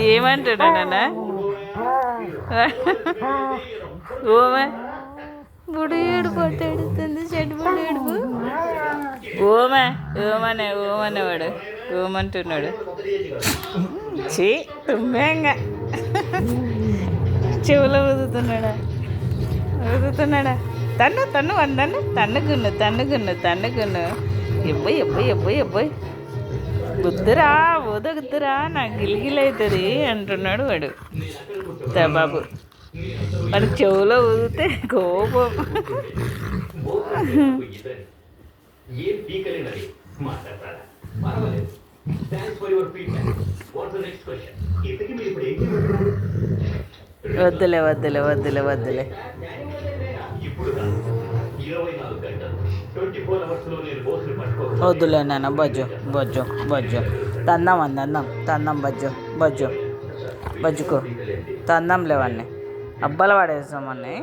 ఏమంటున్నాడన్నా ఓమే బుడి ఏడుపు ఎడుతుంది చెట్టు బుడి ఏడుపు ఓమే ఓమనే వాడు ఓమంటున్నాడు చీ తుమ్మేంగా చెవులో ఊదుతున్నాడా తన్ను వందన్ను తన్నుగున్ను ఎబ్బోయ్ గుద్దురా ఊదగుద్దురా నాకు గిలిగిలవుతుంది అంటున్నాడు వాడు బాబు వాడికి చెవులో ఊదితే కోపం వద్దులే వద్దులే నాన్న బజ్జు తందాం బజ్జుకో తందాం లేవన్నీ అబ్బాలు పడేస్తామని